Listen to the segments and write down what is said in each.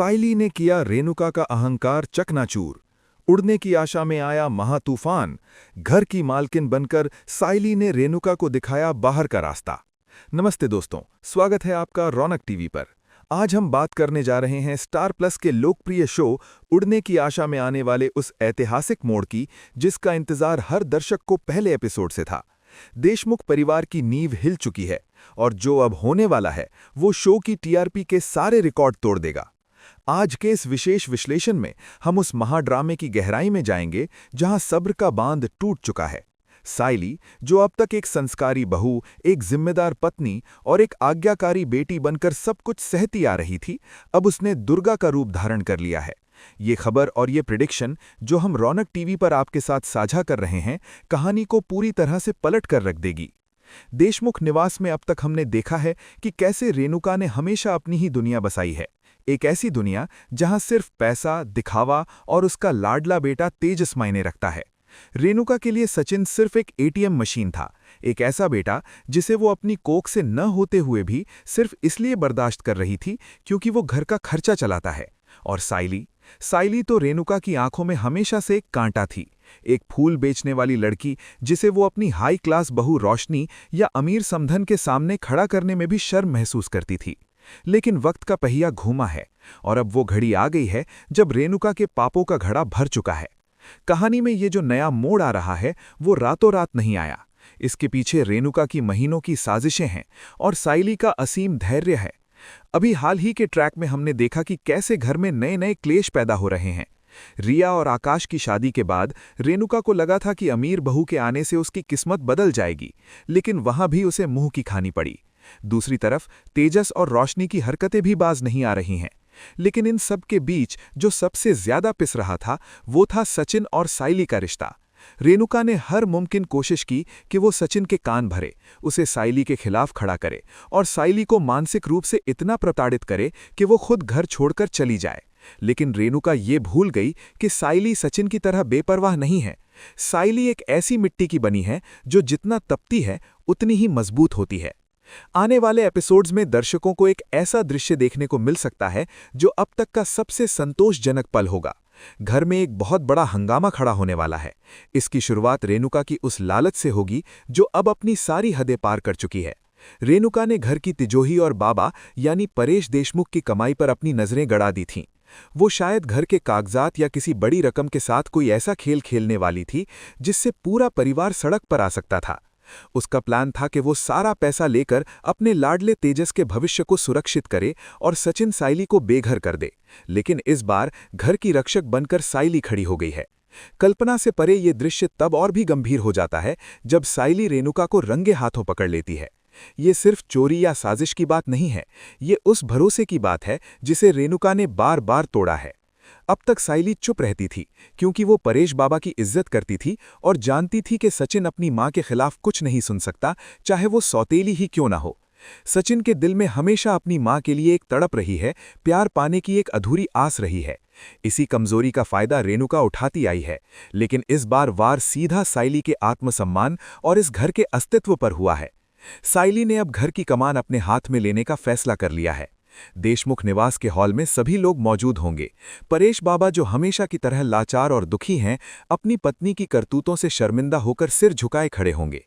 साइली ने किया रेणुका का अहंकार चकनाचूर। उड़ने की आशा में आया महातूफान। घर की मालकिन बनकर साइली ने रेणुका को दिखाया बाहर का रास्ता। नमस्ते दोस्तों, स्वागत है आपका रौनक टीवी पर। आज हम बात करने जा रहे हैं स्टार प्लस के लोकप्रिय शो उड़ने की आशा में आने वाले उस ऐतिहासिक मोड़ की, जिसका इंतजार हर दर्शक को पहले एपिसोड से था। देशमुख परिवार की नींव हिल चुकी है और जो अब होने वाला है वो शो की टीआरपी के सारे रिकॉर्ड तोड़ देगा। आज के इस विशेष विश्लेषण में हम उस महाड्रामे की गहराई में जाएंगे जहां सब्र का बांध टूट चुका है। साइली, जो अब तक एक संस्कारी बहू, एक जिम्मेदार पत्नी और एक आज्ञाकारी बेटी बनकर सब कुछ सहती आ रही थी, अब उसने दुर्गा का रूप धारण कर लिया है। ये खबर और ये प्रिडिक्शन जो हम रौनक टीवी पर आपके साथ साझा कर रहे हैं, कहानी को पूरी तरह से पलट कर रख देगी। देशमुख निवास में अब तक हमने देखा है कि कैसे रेणुका ने हमेशा अपनी ही दुनिया बसाई है। एक ऐसी दुनिया जहां सिर्फ पैसा, दिखावा और उसका लाडला बेटा तेजस मायने रखता है। रेणुका के लिए सचिन सिर्फ एक एटीएम मशीन था, एक ऐसा बेटा जिसे वो अपनी कोख से न होते हुए भी सिर्फ इसलिए बर्दाश्त कर रही थी क्योंकि वो घर का खर्चा चलाता है। और साइली तो रेणुका की आंखों में हमेशा से एक कांटा थी, एक फूल बेचने वाली लड़की जिसे वो अपनी हाई क्लास बहू रोशनी या अमीर समधन के सामने खड़ा करने में भी शर्म महसूस करती थी। लेकिन वक्त का पहिया घूमा है और अब वो घड़ी आ गई है जब रेणुका के पापों का घड़ा भर चुका है। कहानी में ये जो नया मोड़ आ रहा है वो रातों रात नहीं आया। इसके पीछे रेणुका की महीनों की साजिशें हैं और साइली का असीम धैर्य है। अभी हाल ही के ट्रैक में हमने देखा कि कैसे घर में नए नए क्लेश पैदा हो रहे हैं। रिया और आकाश की शादी के बाद रेणुका को लगा था कि अमीर बहू के आने से उसकी किस्मत बदल जाएगी, लेकिन वहां भी उसे मुंह की खानी पड़ी। दूसरी तरफ तेजस और रोशनी की हरकतें भी बाज नहीं आ रही हैं। लेकिन इन सब के बीच जो सबसे ज्यादा पिस रहा था वो था सचिन और साइली का रिश्ता। रेणुका ने हर मुमकिन कोशिश की कि वो सचिन के कान भरे, उसे साइली के खिलाफ खड़ा करे और साइली को मानसिक रूप से इतना प्रताड़ित करे कि वो खुद घर छोड़कर चली जाए। लेकिन रेणुका ये भूल गई कि साइली सचिन की तरह बेपरवाह नहीं है। साइली एक ऐसी मिट्टी की बनी है जो जितना तपती है उतनी ही मजबूत होती है। आने वाले एपिसोड्स में दर्शकों को एक ऐसा दृश्य देखने को मिल सकता है जो अब तक का सबसे संतोषजनक पल होगा। घर में एक बहुत बड़ा हंगामा खड़ा होने वाला है। इसकी शुरुआत रेणुका की उस लालच से होगी जो अब अपनी सारी हदें पार कर चुकी है। रेणुका ने घर की तिजोरी और बाबा यानी परेश देशमुख की कमाई पर अपनी नजरें गड़ा दी थीं। वो शायद घर के कागजात या किसी बड़ी रकम के साथ कोई ऐसा खेल खेलने वाली थी जिससे पूरा परिवार सड़क पर आ सकता था। उसका प्लान था कि वो सारा पैसा लेकर अपने लाडले तेजस के भविष्य को सुरक्षित करे और सचिन साइली को बेघर कर दे। लेकिन इस बार घर की रक्षक बनकर साइली खड़ी हो गई है। कल्पना से परे ये दृश्य तब और भी गंभीर हो जाता है जब साइली रेणुका को रंगे हाथों पकड़ लेती है। ये सिर्फ चोरी या साजिश की बात नहीं है, ये उस भरोसे की बात है जिसे रेणुका ने बार बार तोड़ा है। अब तक साइली चुप रहती थी क्योंकि वो परेश बाबा की इज्जत करती थी और जानती थी कि सचिन अपनी मां के खिलाफ कुछ नहीं सुन सकता, चाहे वो सौतेली ही क्यों ना हो। सचिन के दिल में हमेशा अपनी मां के लिए एक तड़प रही है, प्यार पाने की एक अधूरी आस रही है। इसी कमजोरी का फायदा रेणुका उठाती आई है, लेकिन इस बार वार सीधा साइली के आत्मसम्मान और इस घर के अस्तित्व पर हुआ है। साइली ने अब घर की कमान अपने हाथ में लेने का फैसला कर लिया है। देशमुख निवास के हॉल में सभी लोग मौजूद होंगे। परेश बाबा, जो हमेशा की तरह लाचार और दुखी हैं, अपनी पत्नी की करतूतों से शर्मिंदा होकर सिर झुकाए खड़े होंगे।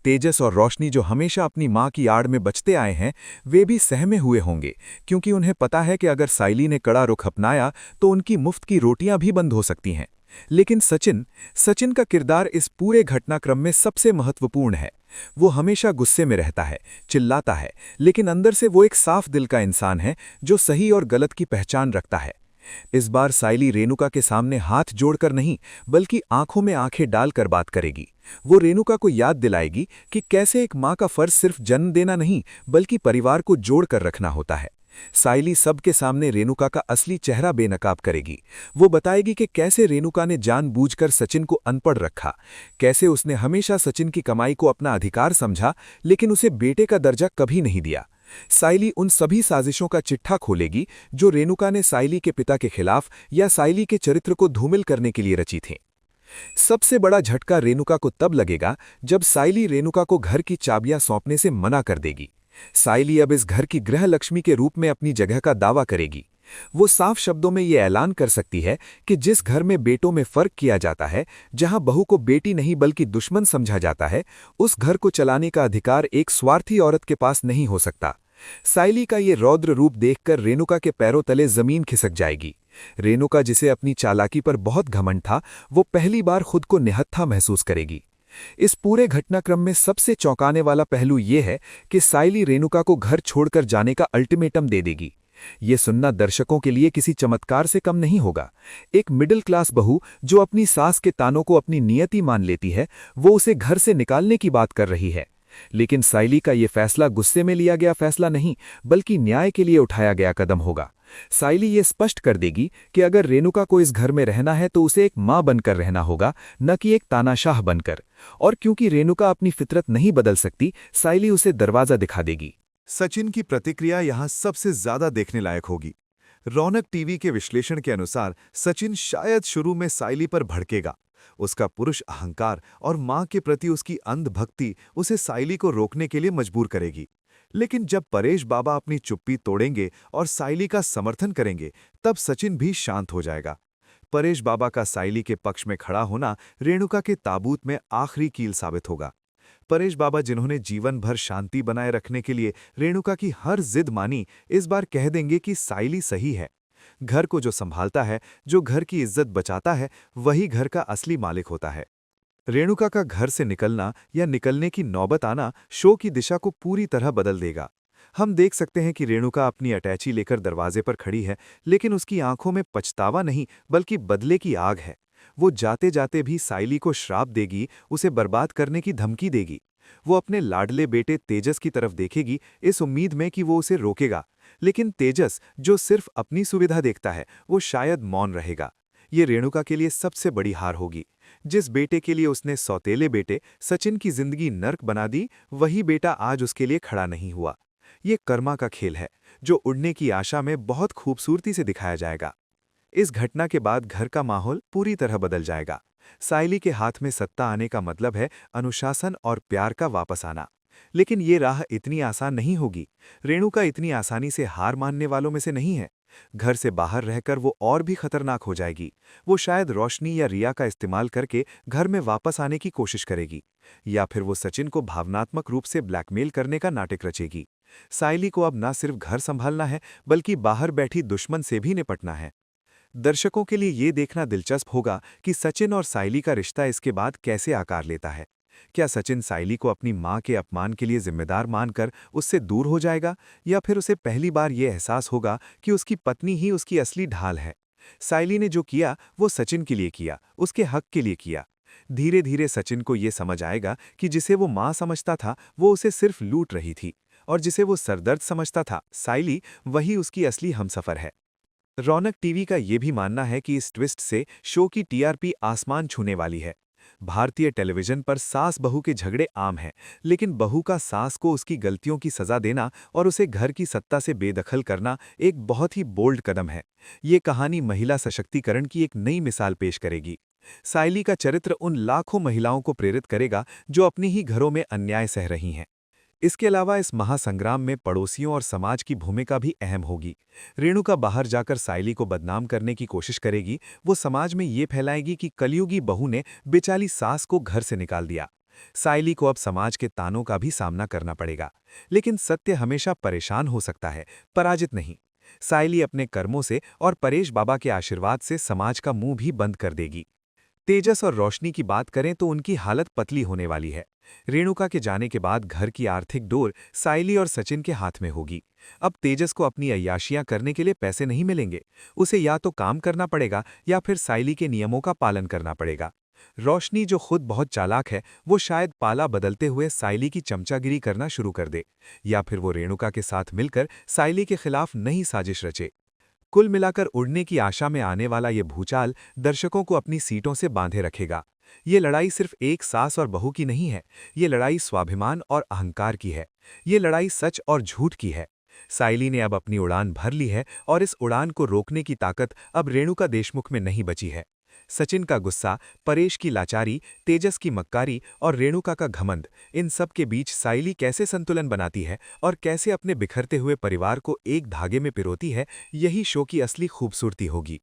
तेजस और रोशनी, जो हमेशा अपनी मां की आड़ में बचते आए हैं, वे भी सहमे हुए होंगे क्योंकि उन्हें पता है कि अगर साइली ने कड़ा रुख अपनाया तो उनकी मुफ्त की रोटियां भी बंद हो सकती हैं। लेकिन सचिन का किरदार इस पूरे घटनाक्रम में सबसे महत्वपूर्ण है। वो हमेशा गुस्से में रहता है, चिल्लाता है, लेकिन अंदर से वो एक साफ दिल का इंसान है जो सही और गलत की पहचान रखता है। इस बार साइली रेणुका के सामने हाथ जोड़कर नहीं बल्कि आंखों में आंखें डालकर बात करेगी। वो रेणुका को याद दिलाएगी कि कैसे एक मां का फर्ज सिर्फ जन्म देना नहीं बल्कि परिवार को जोड़कर रखना होता है। साइली सबके सामने रेणुका का असली चेहरा बेनकाब करेगी। वो बताएगी कि कैसे रेणुका ने जानबूझकर सचिन को अनपढ़ रखा, कैसे उसने हमेशा सचिन की कमाई को अपना अधिकार समझा लेकिन उसे बेटे का दर्जा कभी नहीं दिया। साइली उन सभी साजिशों का चिट्ठा खोलेगी जो रेणुका ने साइली के पिता के खिलाफ या साइली के चरित्र को धूमिल करने के लिए रची थीं। सबसे बड़ा झटका रेणुका को तब लगेगा जब साइली रेणुका को घर की चाबियां सौंपने से मना कर देगी। साइली अब इस घर की गृह लक्ष्मी के रूप में अपनी जगह का दावा करेगी। वो साफ शब्दों में ये ऐलान कर सकती है कि जिस घर में बेटों में फर्क किया जाता है, जहां बहू को बेटी नहीं बल्कि दुश्मन समझा जाता है, उस घर को चलाने का अधिकार एक स्वार्थी औरत के पास नहीं हो सकता। साइली का ये रौद्र रूप देखकर रेणुका के पैरों तले जमीन खिसक जाएगी। रेणुका, जिसे अपनी चालाकी पर बहुत घमंड था, वो पहली बार खुद को निहत्था महसूस करेगी। इस पूरे घटनाक्रम में सबसे चौंकाने वाला पहलू यह है कि साइली रेणुका को घर छोड़कर जाने का अल्टीमेटम दे देगी। ये सुनना दर्शकों के लिए किसी चमत्कार से कम नहीं होगा। एक मिडिल क्लास बहू जो अपनी सास के तानों को अपनी नियति मान लेती है, वो उसे घर से निकालने की बात कर रही है। लेकिन साइली का यह फैसला गुस्से में लिया गया फैसला नहीं, बल्कि न्याय के लिए उठाया गया कदम होगा। साइली ये स्पष्ट कर देगी कि अगर रेणुका को इस घर में रहना है तो उसे एक मां बनकर रहना होगा, न कि एक तानाशाह बनकर। और क्योंकि रेणुका अपनी फितरत नहीं बदल सकती, साइली उसे दरवाजा दिखा देगी। सचिन की प्रतिक्रिया यहां सबसे ज्यादा देखने लायक होगी। रौनक टीवी के विश्लेषण के अनुसार सचिन शायद शुरू में साइली पर भड़केगा। उसका पुरुष अहंकार और मां के प्रति उसकी अंधभक्ति उसे साइली को रोकने के लिए मजबूर करेगी। लेकिन जब परेश बाबा अपनी चुप्पी तोड़ेंगे और साइली का समर्थन करेंगे, तब सचिन भी शांत हो जाएगा। परेश बाबा का साइली के पक्ष में खड़ा होना रेणुका के ताबूत में आखिरी कील साबित होगा। परेश बाबा, जिन्होंने जीवन भर शांति बनाए रखने के लिए रेणुका की हर जिद मानी, इस बार कह देंगे कि साइली सही है। घर को जो संभालता है, जो घर की इज्जत बचाता है, वही घर का असली मालिक होता है। रेणुका का घर से निकलना या निकलने की नौबत आना शो की दिशा को पूरी तरह बदल देगा। हम देख सकते हैं कि रेणुका अपनी अटैची लेकर दरवाजे पर खड़ी है, लेकिन उसकी आंखों में पछतावा नहीं बल्कि बदले की आग है। वो जाते जाते भी साइली को श्राप देगी, उसे बर्बाद करने की धमकी देगी। वो अपने लाडले बेटे तेजस की तरफ देखेगी, इस उम्मीद में कि वो उसे रोकेगा। लेकिन तेजस, जो सिर्फ अपनी सुविधा देखता है, वो शायद मौन रहेगा। ये रेणुका के लिए सबसे बड़ी हार होगी। जिस बेटे के लिए उसने सौतेले बेटे सचिन की जिंदगी नर्क बना दी, वही बेटा आज उसके लिए खड़ा नहीं हुआ। ये कर्मा का खेल है, जो उड़ने की आशा में बहुत खूबसूरती से दिखाया जाएगा। इस घटना के बाद घर का माहौल पूरी तरह बदल जाएगा। साइली के हाथ में सत्ता आने का मतलब है अनुशासन और प्यार का वापस आना। लेकिन ये राह इतनी आसान नहीं होगी। रेणुका इतनी आसानी से हार मानने वालों में से नहीं है। घर से बाहर रहकर वो और भी खतरनाक हो जाएगी। वो शायद रोशनी या रिया का इस्तेमाल करके घर में वापस आने की कोशिश करेगी, या फिर वो सचिन को भावनात्मक रूप से ब्लैकमेल करने का नाटक रचेगी। साइली को अब ना सिर्फ घर संभालना है, बल्कि बाहर बैठी दुश्मन से भी निपटना है। दर्शकों के लिए ये देखना दिलचस्प होगा कि सचिन और साइली का रिश्ता इसके बाद कैसे आकार लेता है। क्या सचिन साइली को अपनी मां के अपमान के लिए जिम्मेदार मानकर उससे दूर हो जाएगा, या फिर उसे पहली बार ये एहसास होगा कि उसकी पत्नी ही उसकी असली ढाल है। साइली ने जो किया वो सचिन के लिए किया, उसके हक के लिए किया। धीरे धीरे सचिन को ये समझ आएगा कि जिसे वो मां समझता था, वो उसे सिर्फ लूट रही थी, और जिसे वो सरदर्द समझता था, साइली, वही उसकी असली हमसफर है। रौनक टीवी का ये भी मानना है कि इस ट्विस्ट से शो की टीआरपी आसमान छूने वाली है। भारतीय टेलीविजन पर सास बहू के झगड़े आम हैं, लेकिन बहू का सास को उसकी गलतियों की सजा देना और उसे घर की सत्ता से बेदखल करना एक बहुत ही बोल्ड कदम है। ये कहानी महिला सशक्तिकरण की एक नई मिसाल पेश करेगी। साइली का चरित्र उन लाखों महिलाओं को प्रेरित करेगा जो अपने ही घरों में अन्याय सह रही हैं। इसके अलावा इस महासंग्राम में पड़ोसियों और समाज की भूमिका भी अहम होगी। रेणुका बाहर जाकर साइली को बदनाम करने की कोशिश करेगी। वो समाज में ये फैलाएगी कि कलयुगी बहू ने बेचारी सास को घर से निकाल दिया। साइली को अब समाज के तानों का भी सामना करना पड़ेगा। लेकिन सत्य हमेशा परेशान हो सकता है, पराजित नहीं। साइली अपने कर्मों से और परेश बाबा के आशीर्वाद से समाज का मुंह भी बंद कर देगी। तेजस और रोशनी की बात करें तो उनकी हालत पतली होने वाली है। रेणुका के जाने के बाद घर की आर्थिक डोर साइली और सचिन के हाथ में होगी। अब तेजस को अपनी अय्याशियां करने के लिए पैसे नहीं मिलेंगे। उसे या तो काम करना पड़ेगा या फिर साइली के नियमों का पालन करना पड़ेगा। रोशनी, जो खुद बहुत चालाक है, वो शायद पाला बदलते हुए साइली की चमचागिरी करना शुरू कर दे, या फिर वो रेणुका के साथ मिलकर साइली के खिलाफ नई साजिश रचे। कुल मिलाकर उड़ने की आशा में आने वाला ये भूचाल दर्शकों को अपनी सीटों से बांधे रखेगा। ये लड़ाई सिर्फ एक सास और बहू की नहीं है, ये लड़ाई स्वाभिमान और अहंकार की है। ये लड़ाई सच और झूठ की है। साइली ने अब अपनी उड़ान भर ली है और इस उड़ान को रोकने की ताकत अब रेणुका देशमुख में नहीं बची है। सचिन का गुस्सा, परेश की लाचारी, तेजस की मक्कारी और रेणुका का घमंड, इन सब के बीच साइली कैसे संतुलन बनाती है और कैसे अपने बिखरते हुए परिवार को एक धागे में पिरोती है, यही शो की असली खूबसूरती होगी।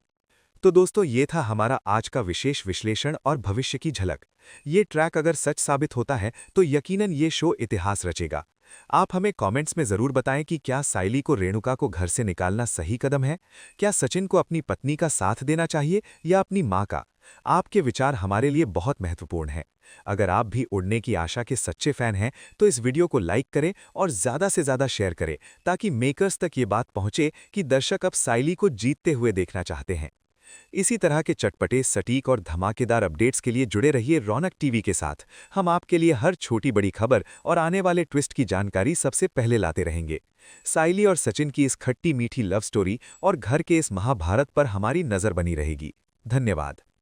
तो दोस्तों, ये था हमारा आज का विशेष विश्लेषण और भविष्य की झलक। ये ट्रैक अगर सच साबित होता है तो यकीनन ये शो इतिहास रचेगा। आप हमें कमेंट्स में जरूर बताएं कि क्या साइली को रेणुका को घर से निकालना सही कदम है, क्या सचिन को अपनी पत्नी का साथ देना चाहिए या अपनी मां का। आपके विचार हमारे लिए बहुत महत्वपूर्ण हैं। अगर आप भी उड़ने की आशा के सच्चे फैन हैं तो इस वीडियो को लाइक करें और ज़्यादा से ज़्यादा शेयर करें, ताकि मेकर्स तक ये बात पहुंचे कि दर्शक अब साइली को जीतते हुए देखना चाहते हैं। इसी तरह के चटपटे, सटीक और धमाकेदार अपडेट्स के लिए जुड़े रहिए रौनक टीवी के साथ। हम आपके लिए हर छोटी बड़ी खबर और आने वाले ट्विस्ट की जानकारी सबसे पहले लाते रहेंगे। साइली और सचिन की इस खट्टी मीठी लव स्टोरी और घर के इस महाभारत पर हमारी नजर बनी रहेगी। धन्यवाद।